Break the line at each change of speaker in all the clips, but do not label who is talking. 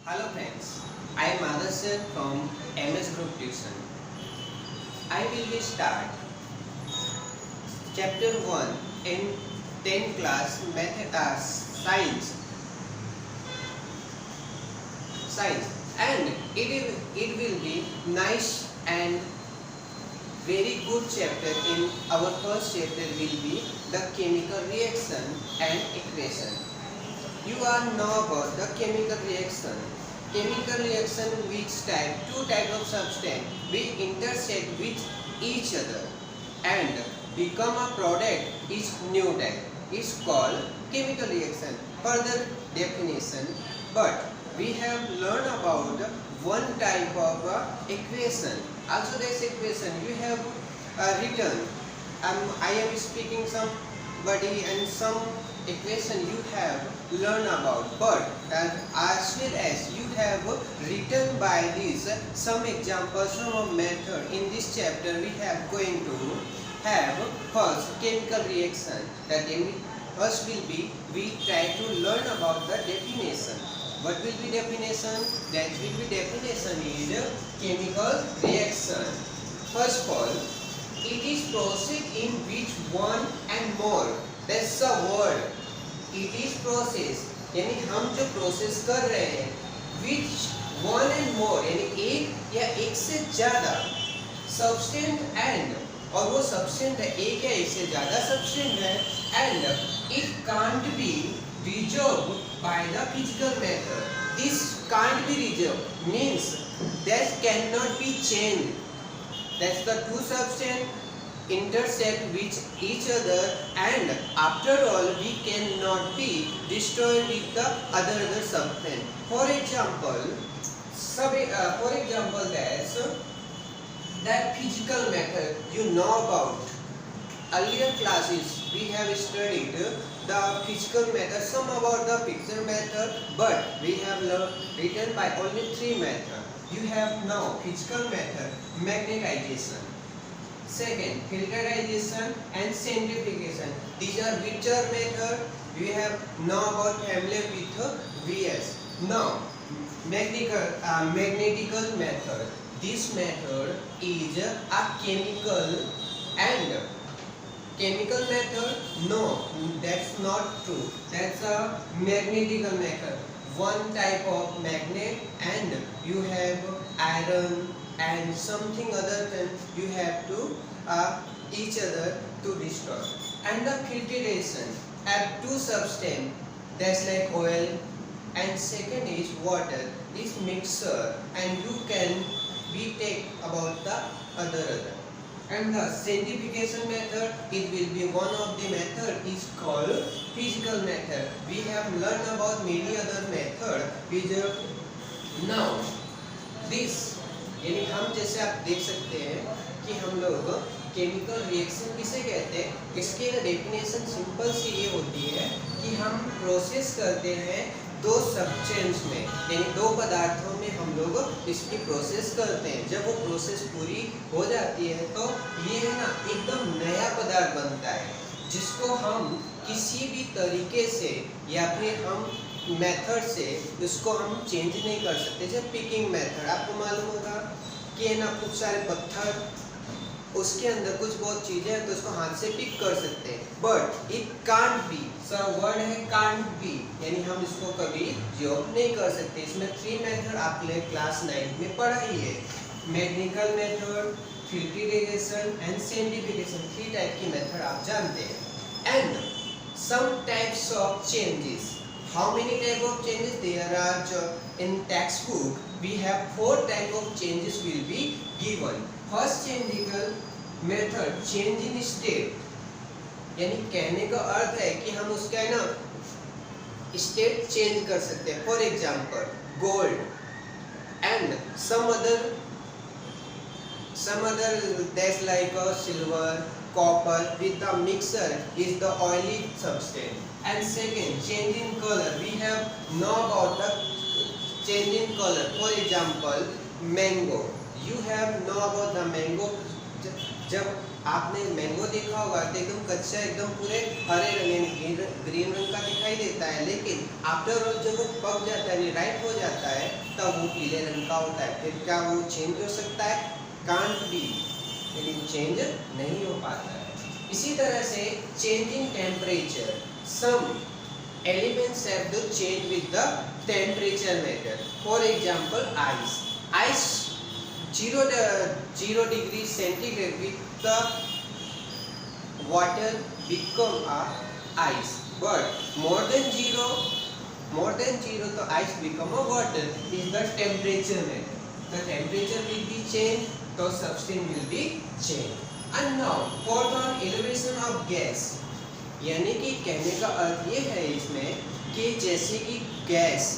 Hello friends, I am Adarsh from MS Group Tuition. I will be start chapter 1 in 10th class science and it will be nice and very good chapter. In our first chapter will be the chemical reaction and equation. You are know about the chemical reaction. Chemical reaction which type, two type of substance will intersect with each other and become a product is new type. Is called chemical reaction. Further definition, but we have learned about one type of equation. Also this equation you have written. I am speaking somebody and some equation you have learned about, but as well as you have written by this some examples from a method. In this chapter we have going to have first chemical reaction. That first will be we try to learn about the definition. What will be definition? That will be definition is chemical reaction. First of all, it is process in which one and more, that's the word, it is process, यानी हम जो process कर रहे हैं which one and more, यानी एक या एक से ज्यादा substance and, और वो substance है एक या एक से ज्यादा substance है and it can't be resolved by the physical method. This can't be resolved means that cannot be changed. That's the two substance intersect with each other and after all we cannot be destroyed with the other substance. For example, that physical method you know about. Earlier classes we have studied the physical method, some about the physical method, but we have written by only three methods. You have now physical method, magnetization, second filterization and centrifugation. These are whicher method. We have now about familiar with VS. Now magnetical method. This method is a chemical and chemical method? No, that's not true. That's a magnetical method. One type of magnet and you have iron and something other than you have to each other to destroy. And the filtration have two substance, that's like oil, and second is water. This mixture and you can be take about the other. And the centrifugation method, it will be one of the method is called physical method. We have learned about many other method which now this, यानी हम जैसे आप देख सकते हैं कि हम लोग केमिकल रिएक्शन किसे कहते हैं. इसकी डेफिनेशन सिंपल सी ये होती है कि हम प्रोसेस करते हैं दो सब्सटेंस में, यानी दो पदार्थों में हम लोग इसकी प्रोसेस करते हैं. जब वो प्रोसेस पूरी हो जाती है तो ये है ना एकदम नया पदार्थ बनता है जिसको हम किसी भी तरीके से या फिर हम मेथड से उसको हम चेंज नहीं कर सकते. जब पिकिंग मेथड आपको मालूम होगा कि है ना कुछ सारे पत्थर उसके अंदर कुछ बहुत चीजें हैं तो उसको हाथ से पिक कर सकते हैं, but it can't be. Sir word है कांट बी, यानी हम इसको कभी जॉब नहीं कर सकते. इसमें थ्री मेथड आपने क्लास 9 में पढ़ा ही है. Mechanical method, filtration and centrifugation, three type की मेथड आप जानते हैं. And some types of changes. How many type of changes there are in textbook? We have 4 type of changes will be given. First chemical method, change in state, यानी कहने का अर्थ है कि हम उसका है ना स्टेट चेंज कर सकते हैं. For example gold and some other that's like silver, copper with the mixture is the oily substance. And second, change in color. We have know about the change in color. For example, mango. You have know about the mango जब आपने mango देखा होगा तो एकदम कच्चा, एकदम पूरे हरे रंग यानी ग्रीन रंग का दिखाई देता है, लेकिन आफ्टर ऑल जब वो पक जाता है, राइप हो जाता है, तब वो पीले रंग का होता है। फिर क्या वो चेंज हो सकता है? कांट बी, लेकिन चेंज नहीं हो पाता है। इसी तरह से changing temperature, some elements have to change with the temperature method. For example, ice 0 degree centigrade with the water become a ice, but more than 0 the ice become a water is the temperature method. The temperature will be changed, the substance will be changed. And now fourth one, elevation of gas, यानी कि कहने का अर्थ ये है इसमें कि जैसे कि गैस,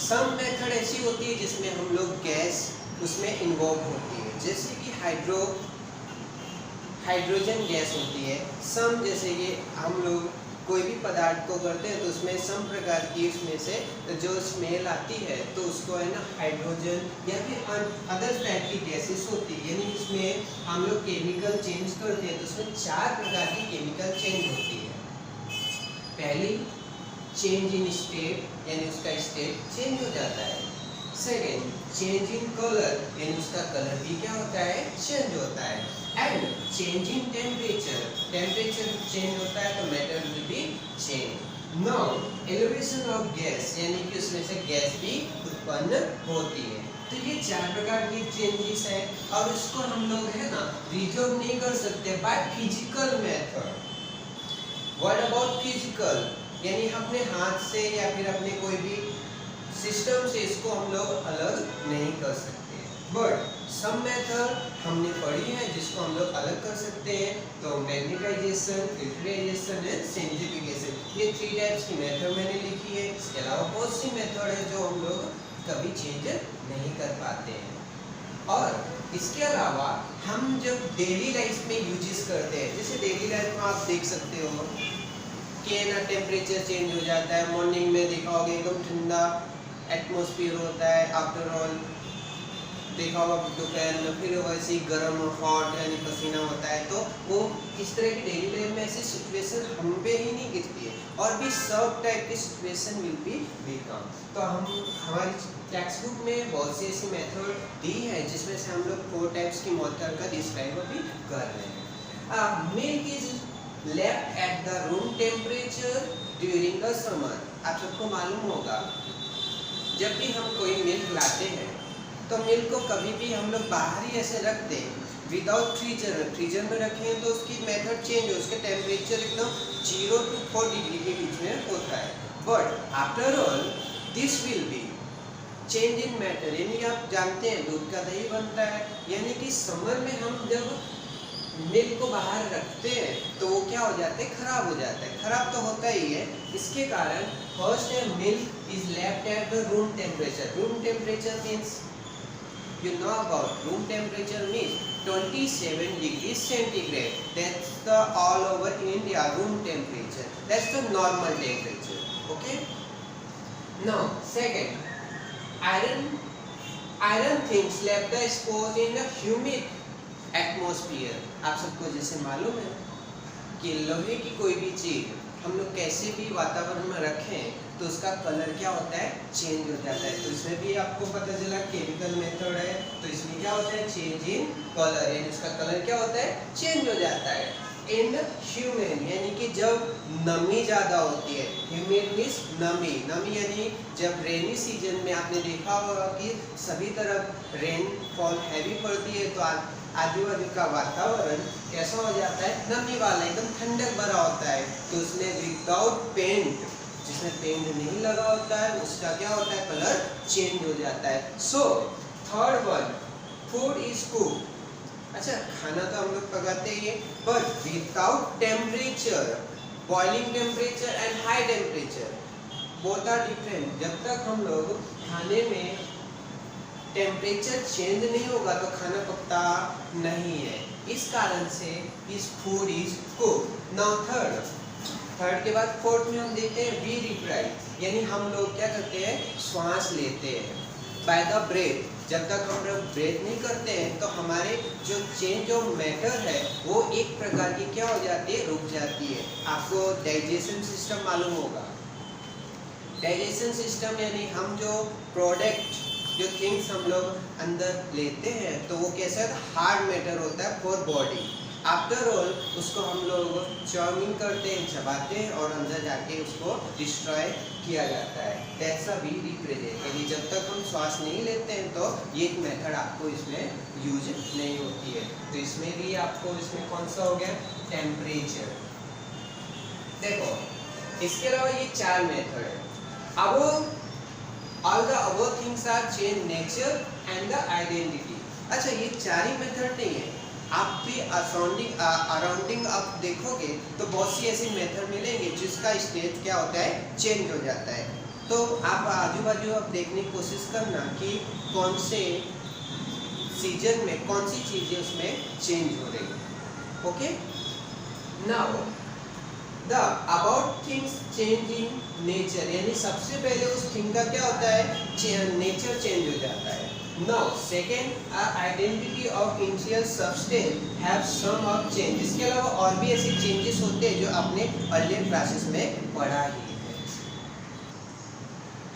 सम मेथड ऐसी होती है जिसमें हम लोग गैस उसमें इन्वॉल्व होती है, जैसे कि हाइड्रोजन गैस होती है। सम जैसे कि हम लोग कोई भी पदार्थ को करते हैं तो उसमें सम प्रकार की उसमें से जो स्मेल आती है तो उसको है ना हाइड्रोजन या फिर अदर टाइप की गैसेस होती है। यानी इसमें हम लोग केमिकल चेंज करते हैं तो उसमें 4 प्रकार की केमिकल चेंज होती है। पहली, चेंज इन स्टेट, यानी उसका स्टेट चेंज हो जाता है। सेकेंड, चेंज इन कलर, यानी उसका कलर भी क्या होता है? चेंज होता है। And change in temperature, temperature change होता है तो matter will be change. Now elevation of gas, यानी कि उसमें से गैस भी उत्पन्न होती है। तो ये 4 प्रकार की चेंजेस है और इसको हम लोग है ना रिजॉल्व नहीं कर सकते by physical method. What about physical, यानी अपने हाथ से या फिर अपने कोई भी सिस्टम से इसको हम लोग अलग नहीं कर सकते। बट सम मेथड हमने पढ़ी है जिसको हम लोग अलग कर सकते हैं, तो मैग्नेटाइजेशन, फिल्टराइजेशन एंड सेंट्रीफ्यूगेशन, ये 3 टाइप्स की मेथड मैंने लिखी है। इसके अलावा बहुत सी मेथड है जो हम लोग कभी चेंज नहीं कर पाते हैं। और इसके अलावा हम जब डेली लाइफ में यूजेस करते हैं, जैसे डेली लाइफ में आप देख सकते हो कि ना टेम्परेचर चेंज हो जाता है। मॉर्निंग में देखा होगा एकदम ठंडा एटमॉस्फेयर होता है, आफ्टर ऑल देखा होगा दोपहर में फिर वैसे ही गर्म हॉट यानी पसीना होता है। तो वो इस तरह की डेली लाइफ में ऐसी सिचुएशन हम पे ही नहीं गिरती है, और भी सब टाइप की सिचुएशन विल बी बिकम। तो हम हमारी टेक्स्ट बुक में बहुत सी ऐसी मेथड दी है जिसमें से हम लोग 4 टाइप्स की मेथड का डिस्क्राइब अभी कर रहे हैं। Milk is left at the room temperature during the summer. आप सबको मालूम होगा जब भी हम कोई मिल्क लाते हैं तो मिल्क को कभी भी हम लोग बाहर ही ऐसे रख दें विदाउट फ्रीजर में रखें तो उसकी मेथड चेंज हो, उसके टेम्परेचर एकदम 0 to 4 डिग्री के बीच में होता है। But after all this will be change in matter, यानी आप जानते हैं दूध का दही बनता है, यानी कि समर में हम जब मिल्क को बाहर रखते हैं तो वो क्या हो जाता है? खराब हो जाता है। खराब तो होता ही है। इसके कारण फर्स्ट है milk is left at the room temperature. Room temperature means you know about room temperature means 27 degrees centigrade. That's the all over India room temperature. That's the normal temperature. Okay. Now second, iron things left exposed in a humid atmosphere. आप सबको जैसे मालूम है कि लोहे की कोई भी चीज हम लोग कैसे भी वातावरण में रखें तो उसका कलर क्या होता है? चेंज हो जाता है। तो इसमें भी आपको पता चला केमिकल मेथड है, तो इसमें क्या होता है? चेंज इन कलर, यानी उसका कलर क्या होता है? चेंज हो जाता है। इन ह्यूमिड, यानी कि जब नमी ज़्यादा होती है। ह्यूमिड मीन्स नमी, नमी यानी जब रेनी सीजन में आपने देखा होगा कि सभी तरफ रेनफॉल हैवी पड़ती है तो आजू बाजू का वातावरण कैसा हो जाता है? नमी वाला, एकदम ठंडक भरा होता है। तो उसमें विदाउट पेंट, जिसमें पेंट नहीं लगा होता है, उसका क्या होता है? कलर चेंज हो जाता है। So third one, food is cook. अच्छा, खाना तो हम लोग पकाते ही है, but without temperature, boiling temperature and high temperature both are different. जब तक हम लोग खाने में टेम्परेचर चेंज नहीं होगा तो खाना पकता नहीं है। इस कारण से इस food is cook. Now third के बाद फोर्थ में हम देखते हैं वी रिप्राइज, यानी हम लोग क्या करते हैं? श्वास लेते हैं बाय द ब्रेथ। जब तक हम लोग ब्रेथ नहीं करते हैं तो हमारे जो चेंज ऑफ मैटर है वो एक प्रकार की क्या हो जाती है, रुक जाती है। आपको डाइजेशन सिस्टम मालूम होगा। डाइजेशन सिस्टम यानी हम जो प्रोडक्ट जो थिंग्स हम लोग अंदर लेते हैं तो वो कैसा हार्ड मैटर होता है फॉर बॉडी। आफ्टर ऑल उसको हम लोग चाउमिन करते हैं, चबाते हैं और अंदर जाके उसको डिस्ट्रॉय किया जाता है। दैट्स अ वी रिप्रेजेंट, यानी जब तक हम श्वास नहीं लेते हैं तो ये मेथड आपको इसमें यूज नहीं होती है। तो इसमें भी आपको इसमें कौन सा हो गया, टेम्परेचर। देखो इसके अलावा ये 4 मेथड है। अब all the above things are change nature and the identity। अच्छा ये 4 ही मेथड नहीं है, आप भी अराउंडिंग आप देखोगे तो बहुत सी ऐसी मेथड मिलेंगे जिसका स्टेज क्या होता है, चेंज हो जाता है। तो आप आजू बाजू आप देखने की कोशिश करना कि कौन से सीजन में कौन सी चीजें उसमें चेंज हो रही है। Okay, now the about things change in nature, यानी सबसे पहले उस थिंग का क्या होता है, नेचर चेंज हो जाता है। Now second, identity of initial substance have some of change. इसके अलावा और भी ऐसे चेंजेस होते हैं जो आपने अर्लियर क्लासेस में पढ़ा ही है।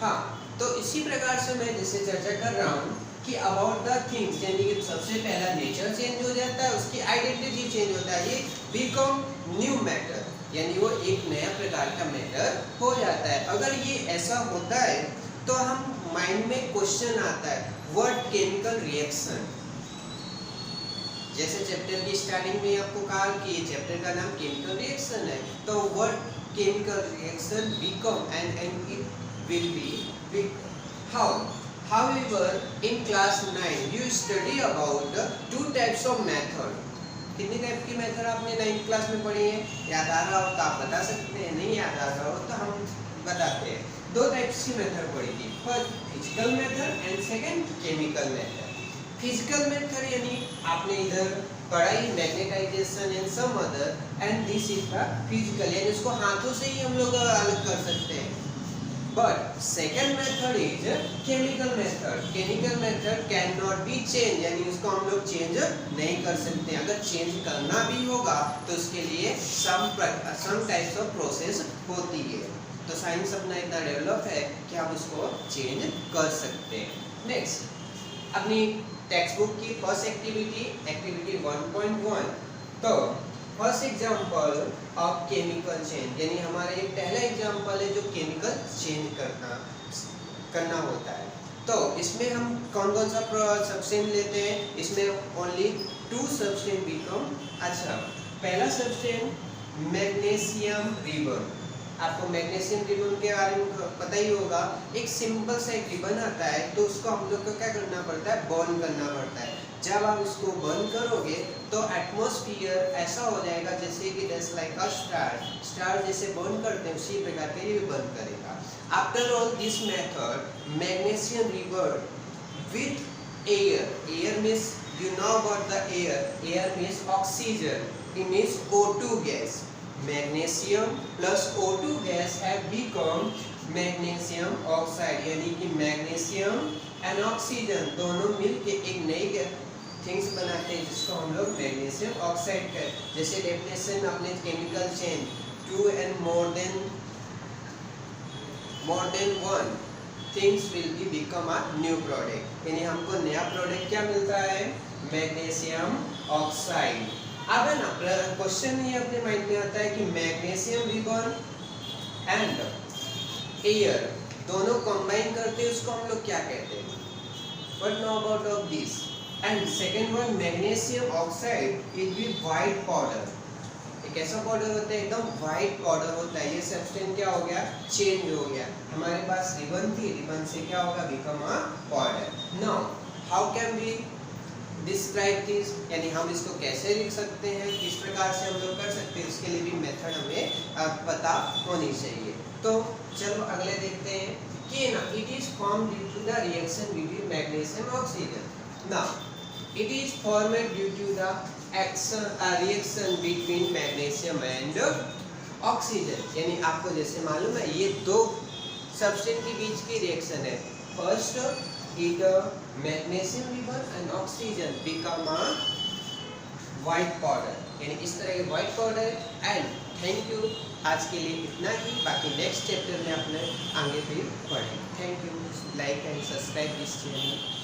हाँ, तो इसी प्रकार से मैं जैसे चर्चा कर रहा हूँ कि अबाउट द थिंग्स, यानी कि सबसे पहला नेचर चेंज हो जाता है, उसकी आइडेंटिटी चेंज होता है, ये बिकम न्यू मैटर, यानी वो एक नया प्रकार का मैटर हो जाता है। अगर ये ऐसा होता है तो हम माइंड में क्वेश्चन आता है, व्हाट केमिकल रिएक्शन। जैसे चैप्टर की स्टार्टिंग में आपको कहा कि ये चैप्टर का नाम केमिकल रिएक्शन है, तो what chemical reaction become and it will be how. However, in class 9 you study about 2 types of method। कितनी टाइप की मेथड आपने 9th क्लास में पढ़ी है, याद आ रहा हो तो आप बता सकते हैं, नहीं याद आ रहा हो तो हम बताते हैं। 2 टाइप्स की मेथड पढ़ी थी, first physical method and second chemical method. Physical method यानी आपने इधर पढ़ा ही magnetisation and some other, and this is the physical, यानी इसको हाथों से ही हम लोग अलग कर सकते हैं। But second method is chemical method. Chemical method can not be change, यानी उसको हम लोग चेंज नहीं कर सकते। अगर चेंज करना भी होगा तो उसके लिए सम टाइप्स ऑफ प्रोसेस होती है। तो साइंस अपना इतना डेवलप है कि आप उसको चेंज कर सकते हैं। नेक्स्ट अपनी टेक्स्ट बुक की फर्स्ट एक्टिविटी 1.1। तो first example of chemical change, यानी हमारा ये पहला एग्जाम्पल है जो केमिकल चेंज करना होता है। तो इसमें हम कौन कौन सा सब्सटेंस लेते हैं, इसमें ओनली 2 सब्सटेंस बिकम। अच्छा, पहला सब्सटेंस मैग्नीशियम रिबन। आपको मैग्नीशियम रिबन के बारे में पता ही होगा। एक सिंपल सा एक रिबन आता है तो उसको हम लोग को क्या करना पड़ता है, बर्न करना पड़ता है। जब आप उसको बर्न करोगे तो एटमॉस्फेयर ऐसा हो जाएगा जैसे कि जस्ट लाइक अ स्टार जैसे बर्न करते हैं उसी प्रकार के ये बर्न करेगा। After all this method magnesium ribbon with air means you know about the air means oxygen, it means O2 gas. Magnesium plus O2 guys have become magnesium oxide, यानी कि मैग्नीशियम एंड ऑक्सीजन दोनों मिलके एक नई things बनाते हैं जिसको हम लोग मैग्नीशियम ऑक्साइड कहते हैं। जैसे डेफिनेशन अपने chemical change 2 and more than 1 things will be become a new product, यानी हमको नया प्रोडक्ट क्या मिलता है, मैग्नीशियम ऑक्साइड। अब है ना क्वेश्चन ये अपने माइंड में आता है कि मैग्नीशियम रिबन एंड एयर दोनों कंबाइन करते हैं उसको हम लोग क्या कहते हैं, what know about of this. And second one magnesium oxide it be white powder. एक ऐसा पाउडर होता है एकदम वाइट पाउडर होता है। ये सब्सटेंस क्या हो गया, चेंज हो गया। हमारे पास रिबन थी, रिबन से क्या होगा, become a powder. Now how can we describe this, यानी हम इसको कैसे लिख सकते हैं, किस प्रकार से हम लोग कर सकते हैं, उसके लिए भी मेथड हमें पता होनी चाहिए। तो चलो अगले देखते हैं कि ना it is form due to the reaction between magnesium और oxygen. Now it is formed due to the reaction between magnesium and oxygen, यानी आपको जैसे मालूम है ये 2 सब्सटेंस के बीच की रिएक्शन है। First it magnesium river and oxygen become a white powder, यानी इस तरह के white powder। And thank you, आज के लिए इतना ही, बाकी नेक्स्ट चैप्टर में अपने आगे फिर पढ़ें। Thank you, like and subscribe this channel.